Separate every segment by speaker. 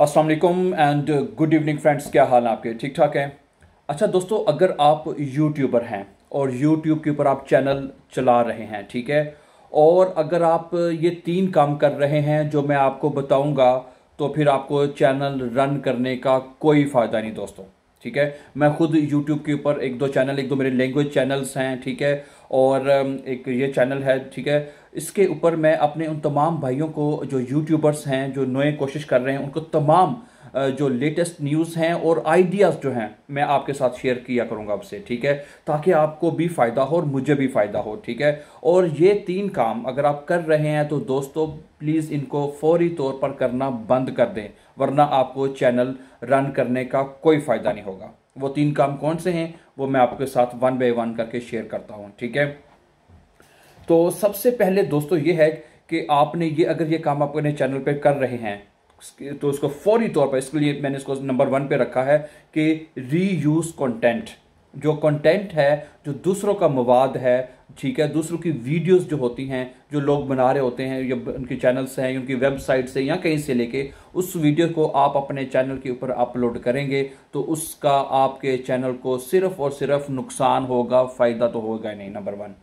Speaker 1: अस्सलाम वालेकुम and good evening friends. क्या हाल है आपके? ठीक ठाक हैं? अच्छा दोस्तों, अगर आप यूट्यूबर हैं और यूट्यूब के ऊपर आप चैनल चला रहे हैं, ठीक है, और अगर आप ये तीन काम कर रहे हैं जो मैं आपको बताऊंगा, तो फिर आपको चैनल रन करने का कोई फ़ायदा नहीं दोस्तों। ठीक है, मैं खुद यूट्यूब के ऊपर एक दो मेरे लैंग्वेज चैनल्स हैं, ठीक है, और एक ये चैनल है, ठीक है। इसके ऊपर मैं अपने उन तमाम भाइयों को जो यूट्यूबर्स हैं, जो नए कोशिश कर रहे हैं, उनको तमाम जो लेटेस्ट न्यूज़ हैं और आइडियाज़ जो हैं मैं आपके साथ शेयर किया करूंगा आपसे, ठीक है, ताकि आपको भी फ़ायदा हो और मुझे भी फ़ायदा हो, ठीक है। और ये तीन काम अगर आप कर रहे हैं तो दोस्तों प्लीज़ इनको फौरी तौर पर करना बंद कर दें, वरना आपको चैनल रन करने का कोई फ़ायदा नहीं होगा। वो तीन काम कौन से हैं वो मैं आपके साथ वन बाय वन करके शेयर करता हूँ, ठीक है। तो सबसे पहले दोस्तों ये है कि आपने ये अगर ये काम आप अपने चैनल पे कर रहे हैं तो उसको फौरी तौर पर, इसके लिए मैंने इसको नंबर वन पे रखा है कि रीयूज कंटेंट। जो कंटेंट है, जो दूसरों का मवाद है, ठीक है, दूसरों की वीडियोस जो होती हैं, जो लोग बना रहे होते हैं, या उनके चैनल्स हैं, उनकी वेबसाइट से या कहीं से लेके उस वीडियो को आप अपने चैनल के ऊपर अपलोड करेंगे तो उसका आपके चैनल को सिर्फ और सिर्फ नुकसान होगा, फ़ायदा तो होगा नहीं। नंबर वन,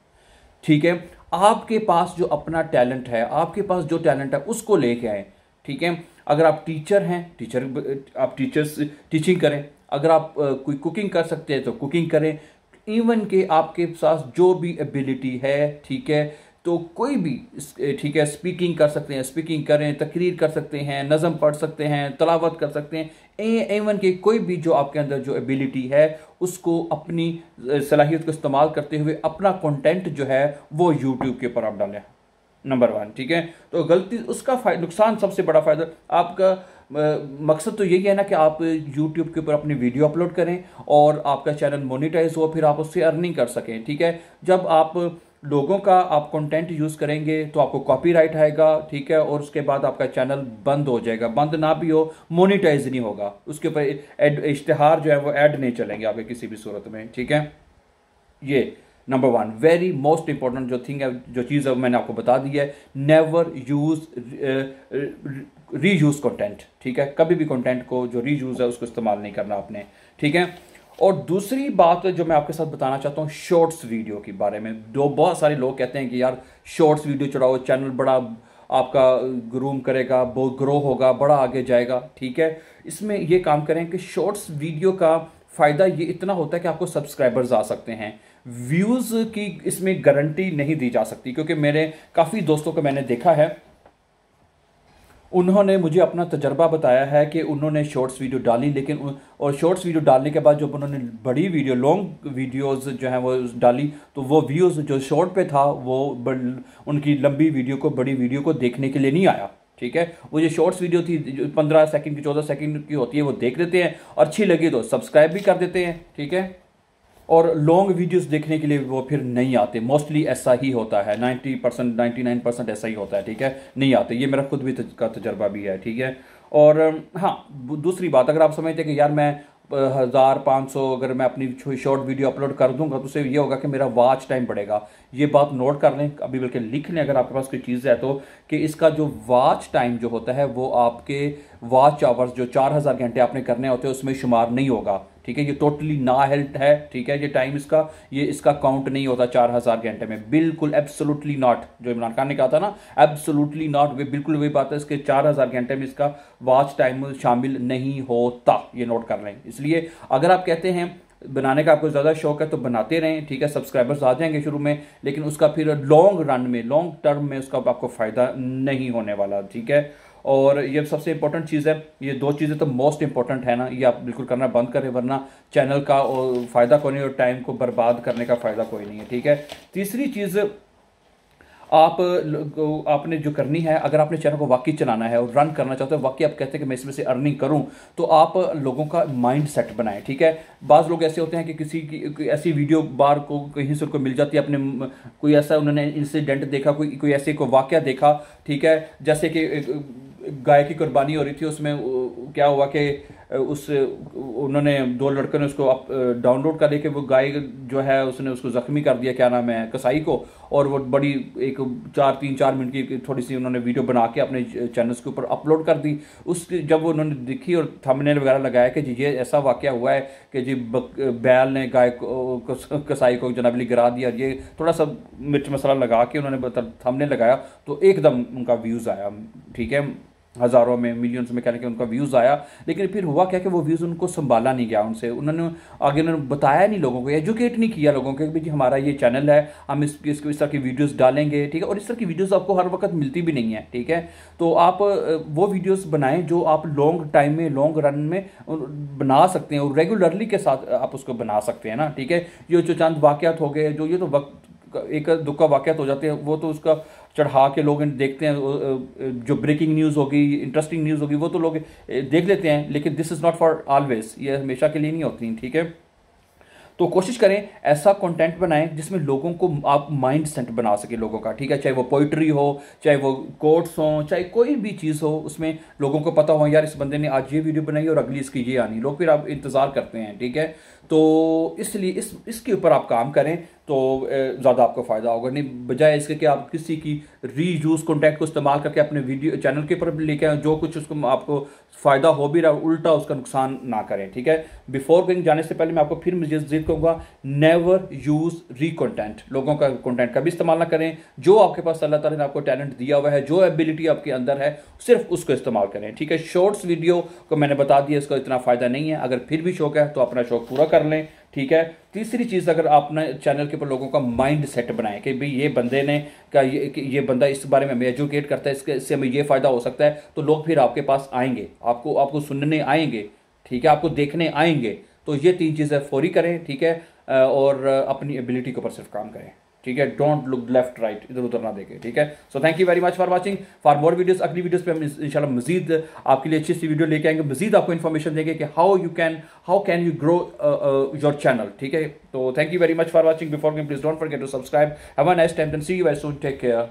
Speaker 1: ठीक है। आपके पास जो अपना टैलेंट है, आपके पास जो टैलेंट है उसको लेके आए, ठीक है। अगर आप टीचर हैं, आप टीचर्स टीचिंग करें। अगर आप कोई कुकिंग कर सकते हैं तो कुकिंग करें। इवन के आपके पास जो भी एबिलिटी है, ठीक है, तो कोई भी, ठीक है, स्पीकिंग कर सकते हैं, स्पीकिंग करें, तकरीर कर सकते हैं, नज़म पढ़ सकते हैं, तलावत कर सकते हैं। एवन के कोई भी जो आपके अंदर जो एबिलिटी है उसको अपनी सलाहियत को इस्तेमाल करते हुए अपना कंटेंट जो है वो यूट्यूब के ऊपर आप डालें। नंबर वन, ठीक है। तो गलती उसका नुकसान, सबसे बड़ा फायदा आपका मकसद तो यही है ना कि आप यूट्यूब के ऊपर अपनी वीडियो अपलोड करें और आपका चैनल मोनेटाइज हो, फिर आप उससे अर्निंग कर सकें, ठीक है। जब आप लोगों का आप कंटेंट यूज़ करेंगे तो आपको कॉपीराइट आएगा, ठीक है, और उसके बाद आपका चैनल बंद हो जाएगा। बंद ना भी हो, मोनेटाइज नहीं होगा, उसके ऊपर इश्तिहार जो है वो ऐड नहीं चलेंगे आपके किसी भी सूरत में, ठीक है। ये number one very most important जो थिंग है, जो चीज़ है मैंने आपको बता दी है। नेवर यूज रीयूज कंटेंट, ठीक है। कभी भी कंटेंट को जो रीयूज है उसको इस्तेमाल नहीं करना आपने, ठीक है। और दूसरी बात जो मैं आपके साथ बताना चाहता हूँ शॉर्ट्स वीडियो के बारे में। बहुत सारे लोग कहते हैं कि यार शॉर्ट्स वीडियो चढ़ाओ, चैनल बड़ा आपका ग्रूम करेगा, बहुत ग्रो होगा, बड़ा आगे जाएगा, ठीक है। इसमें ये काम करें कि शॉर्ट्स वीडियो का फ़ायदा ये इतना होता है कि आपको सब्सक्राइबर्स आ सकते हैं। व्यूज़ की इसमें गारंटी नहीं दी जा सकती, क्योंकि मेरे काफ़ी दोस्तों को मैंने देखा है, उन्होंने मुझे अपना तजर्बा बताया है कि उन्होंने शॉर्ट्स वीडियो डाली, लेकिन और शॉर्ट्स वीडियो डालने के बाद जब उन्होंने बड़ी वीडियो, लॉन्ग वीडियोस जो हैं वो डाली, तो वो व्यूज़ जो शॉर्ट पे था वो उनकी लंबी वीडियो को, बड़ी वीडियो को देखने के लिए नहीं आया, ठीक है। वो जो शॉर्ट्स वीडियो थी, जो 15 सेकंड की, 14 सेकंड की होती है, वो देख लेते हैं और अच्छी लगी तो सब्सक्राइब भी कर देते हैं, ठीक है। और लॉन्ग वीडियोस देखने के लिए वो फिर नहीं आते। मोस्टली ऐसा ही होता है, 90% 99% ऐसा ही होता है, ठीक है, नहीं आते। ये मेरा खुद भी का तजर्बा भी है, ठीक है। और हाँ, दूसरी बात, अगर आप समझते हैं कि यार मैं 1500 अगर मैं अपनी शॉर्ट वीडियो अपलोड कर दूंगा तो उससे ये होगा कि मेरा वॉच टाइम बढ़ेगा, ये बात नोट कर लें, अभी बल्कि लिख लें अगर आपके पास कोई चीज़ है तो, कि इसका जो वॉच टाइम जो होता है वो आपके वॉच आवर्स जो 4000 घंटे आपने करने होते हैं उसमें शुमार नहीं होगा, ठीक है। ये टोटली ना हेल्थ है, ठीक है। ये टाइम इसका, ये इसका काउंट नहीं होता 4000 घंटे में, बिल्कुल एब्सोल्युटली नॉट। जो इमरान खान ने कहा था ना, एब्सोल्युटली नॉट, वे बिल्कुल वही बात है। इसके 4000 घंटे में इसका वॉच टाइम शामिल नहीं होता, ये नोट कर लें। इसलिए अगर आप कहते हैं बनाने का आपको ज़्यादा शौक है तो बनाते रहें, ठीक है, सब्सक्राइबर्स आ जाएंगे शुरू में, लेकिन उसका फिर लॉन्ग रन में, लॉन्ग टर्म में उसका आपको फ़ायदा नहीं होने वाला, ठीक है। और ये सबसे इंपॉर्टेंट चीज़ है, ये दो चीज़ें तो मोस्ट इंपॉर्टेंट है ना, ये आप बिल्कुल करना बंद करें, वरना चैनल का फ़ायदा कोई नहीं और टाइम को बर्बाद करने का फ़ायदा कोई नहीं है, ठीक है। तीसरी चीज़ आपने जो करनी है, अगर आपने चैनल को वाकई चलाना है और रन करना चाहते हो, वाकई आप कहते हैं कि मैं इसमें से अर्निंग करूं, तो आप लोगों का माइंड सेट बनाएं, ठीक है। बाज़ लोग ऐसे होते हैं कि किसी की कोई ऐसी वीडियो बार को कहीं से उनको मिल जाती है, अपने कोई ऐसा उन्होंने इंसिडेंट देखा, कोई ऐसे को वाक़या देखा, ठीक है, जैसे कि गाय की कुर्बानी हो रही थी, उसमें क्या हुआ कि उस उन्होंने 2 लड़कों ने उसको डाउनलोड कर लेके वो गाय जो है उसने उसको ज़ख्मी कर दिया, क्या नाम है, कसाई को। और वो बड़ी एक 4 मिनट की थोड़ी सी उन्होंने वीडियो बना के अपने चैनल्स के ऊपर अपलोड कर दी। उस जब उन्होंने देखी और थंबनेल वगैरह लगाया कि जी ये ऐसा वाक़या हुआ है कि जी बैल ने गाय को कसाई को जनाबली गिरा दिया, ये थोड़ा सा मिर्च मसाला लगा के उन्होंने थंबनेल लगाया तो एकदम उनका व्यूज़ आया, ठीक है, हज़ारों में मिलियंस में कहने के उनका व्यूज़ आया। लेकिन फिर हुआ क्या कि वो व्यूज़ उनको संभाला नहीं गया उनसे, उन्होंने आगे उन्होंने बताया नहीं लोगों को, एजुकेट नहीं किया लोगों को कि जी हमारा ये चैनल है, हम इस तरह की वीडियोस डालेंगे, ठीक है। और इस तरह की वीडियोस आपको हर वक्त मिलती भी नहीं है, ठीक है। तो आप वो वीडियोस बनाएं जो आप लॉन्ग टाइम में, लॉन्ग रन में बना सकते हैं और रेगुलरली के साथ आप उसको बना सकते हैं ना, ठीक है। ये जो चंद वाक़यात हो गए, जो ये तो वक्त एक दुख का वाक़यात हो जाते हैं, वो तो उसका चढ़ा के लोग देखते हैं। जो ब्रेकिंग न्यूज़ होगी, इंटरेस्टिंग न्यूज़ होगी, वो तो लोग देख लेते हैं, लेकिन this is not for always, ये हमेशा के लिए नहीं होती, ठीक है। तो कोशिश करें ऐसा कंटेंट बनाएं जिसमें लोगों को आप माइंड सेट बना सके लोगों का, ठीक है। चाहे वो पोइट्री हो, चाहे वो कोट्स हो, चाहे कोई भी चीज़ हो, उसमें लोगों को पता हो यार इस बंदे ने आज ये वीडियो बनाई और अगली इसकी ये आनी, लोग फिर आप इंतज़ार करते हैं, ठीक है। तो इसलिए इसके ऊपर आप काम करें तो ज़्यादा आपको फ़ायदा होगा। नहीं बजाय इसके कि आप किसी की रीयूज़ कॉन्टेंट को इस्तेमाल करके अपने वीडियो चैनल के ऊपर लेके आए, जो कुछ उसको आपको फ़ायदा हो भी रहा उल्टा उसका नुकसान ना करें, ठीक है। बिफोर गोइंग जाने से पहले मैं आपको फिर मज़ीद कहूँगा, नेवर यूज़ री कंटेंट, लोगों का कंटेंट कभी इस्तेमाल ना करें। जो आपके पास अल्लाह ताला ने आपको टैलेंट दिया हुआ है, जो एबिलिटी आपके अंदर है, सिर्फ उसको इस्तेमाल करें, ठीक है। शॉर्ट्स वीडियो को मैंने बता दिया, इसका इतना फ़ायदा नहीं है, अगर फिर भी शौक है तो अपना शौक पूरा कर लें, ठीक है। तीसरी चीज़, अगर आपने चैनल के ऊपर लोगों का माइंड सेट बनाएं कि भाई ये बंदे ने का ये बंदा इस बारे में हमें एजुकेट करता है, इससे हमें ये फ़ायदा हो सकता है, तो लोग फिर आपके पास आएंगे, आपको सुनने आएंगे, ठीक है, आपको देखने आएंगे। तो ये 3 चीज़ें फौरी करें, ठीक है, और अपनी एबिलिटी के ऊपर सिर्फ काम करें, ठीक है। डोंट लुक लेफ्ट राइट, इधर उधर ना देखें, ठीक है। So thank you very much for watching. For more videos, अगली वीडियोस पे हम इंशाल्लाह मजीद आपके लिए अच्छी सी वीडियो लेके आएंगे, मजीद आपको इन्फॉर्मेशन देंगे कि how can you grow your channel, ठीक है। तो thank you very much for watching. Before going please don't forget to subscribe. Have a nice time, then see you very soon, take care.